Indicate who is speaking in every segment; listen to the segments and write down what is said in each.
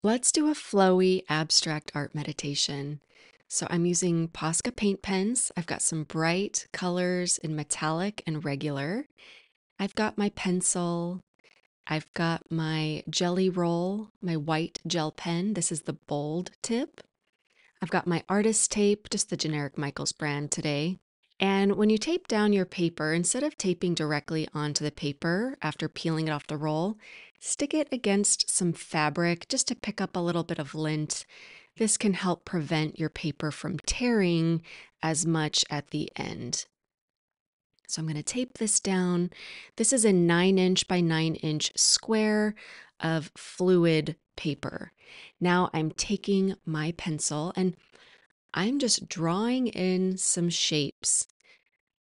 Speaker 1: Let's do a flowy abstract art meditation. So I'm using Posca paint pens. I've got some bright colors in metallic and regular. I've got my pencil. I've got my Gelly Roll, my white gel pen. This is the bold tip. I've got my artist tape, just the generic Michaels brand today. And when you tape down your paper, instead of taping directly onto the paper after peeling it off the roll, stick it against some fabric just to pick up a little bit of lint. This can help prevent your paper from tearing as much at the end. So I'm going to tape this down. This is a 9-inch by 9-inch square of fluid paper. Now I'm taking my pencil and I'm just drawing in some shapes.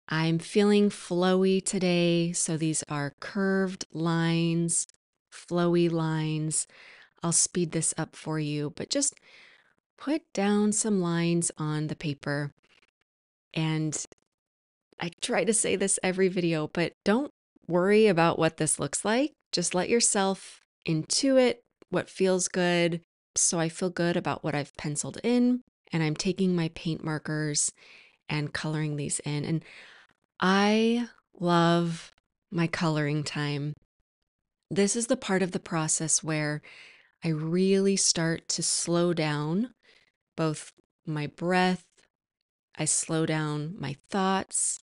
Speaker 1: I'm feeling flowy today, so these are curved lines, flowy lines. I'll speed this up for you, but just put down some lines on the paper. And I try to say this every video, but don't worry about what this looks like. Just let yourself intuit what feels good. So I feel good about what I've penciled in, and I'm taking my paint markers and coloring these in. And I love my coloring time. This is the part of the process where I really start to slow down both my breath, I slow down my thoughts,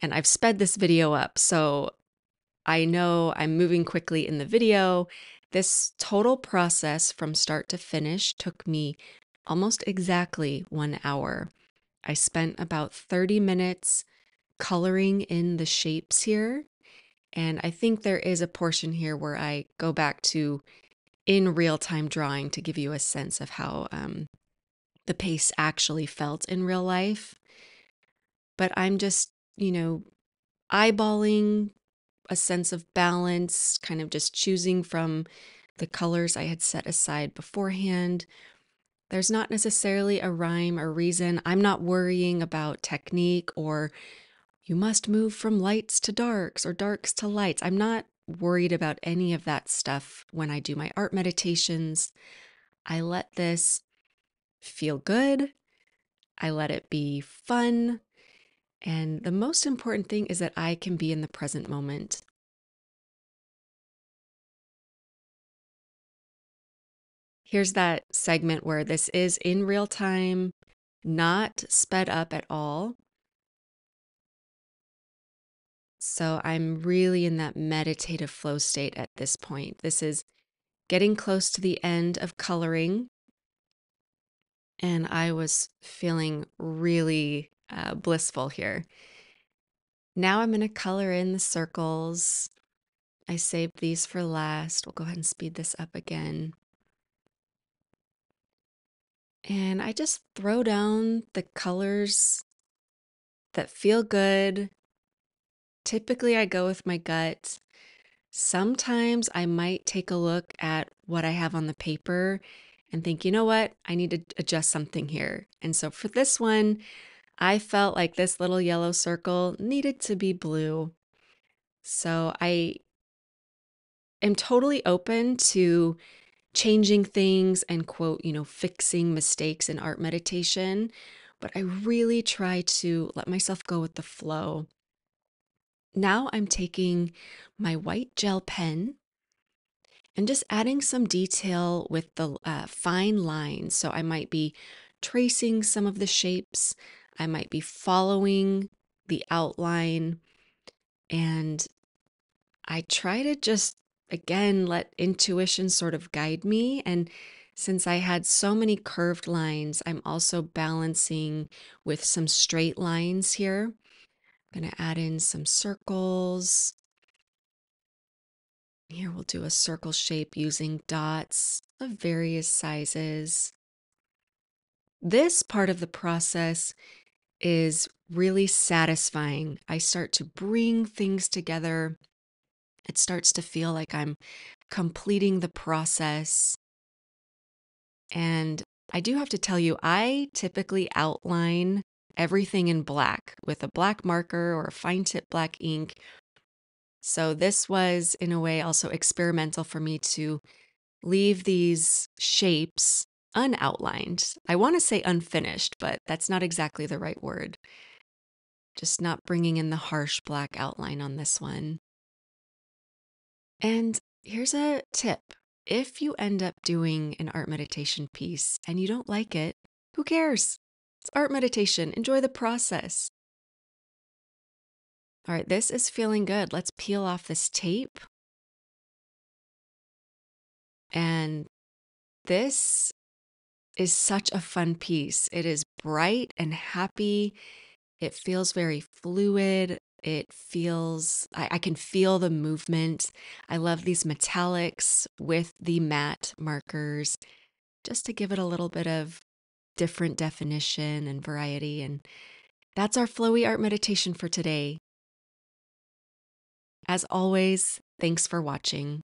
Speaker 1: and I've sped this video up, so I know I'm moving quickly in the video. This total process from start to finish took me almost exactly 1 hour. I spent about 30 minutes coloring in the shapes here. And I think there is a portion here where I go back to in real time drawing to give you a sense of how the pace actually felt in real life. But I'm just, eyeballing a sense of balance, kind of just choosing from the colors I had set aside beforehand. There's not necessarily a rhyme or reason. I'm not worrying about technique or you must move from lights to darks or darks to lights. I'm not worried about any of that stuff when I do my art meditations. I let this feel good. I let it be fun. And the most important thing is that I can be in the present moment. Here's that segment where this is in real time, not sped up at all. So I'm really in that meditative flow state at this point. This is getting close to the end of coloring, and I was feeling really blissful here. Now I'm going to color in the circles. I saved these for last. We'll go ahead and speed this up again. And I just throw down the colors that feel good. Typically, I go with my gut. Sometimes I might take a look at what I have on the paper and think, you know what, I need to adjust something here. And so for this one, I felt like this little yellow circle needed to be blue. So I am totally open to changing things and quote, fixing mistakes in art meditation, but I really try to let myself go with the flow. Now I'm taking my white gel pen and just adding some detail with the fine lines. So I might be tracing some of the shapes, I might be following the outline, and I try to just, again, let intuition sort of guide me. And since I had so many curved lines, I'm also balancing with some straight lines here. I'm going to add in some circles. Here we'll do a circle shape using dots of various sizes. This part of the process is really satisfying. I start to bring things together. It starts to feel like I'm completing the process. And I do have to tell you, I typically outline everything in black with a black marker or a fine tip black ink. So this was, in a way, also experimental for me to leave these shapes unoutlined. I want to say unfinished, but that's not exactly the right word. Just not bringing in the harsh black outline on this one. And here's a tip. If you end up doing an art meditation piece and you don't like it, who cares? It's art meditation. Enjoy the process. All right, this is feeling good. Let's peel off this tape. And this is such a fun piece. It is bright and happy. It feels very fluid. I can feel the movement. I love these metallics with the matte markers just to give it a little bit of different definition and variety. And that's our flowy art meditation for today. As always, thanks for watching.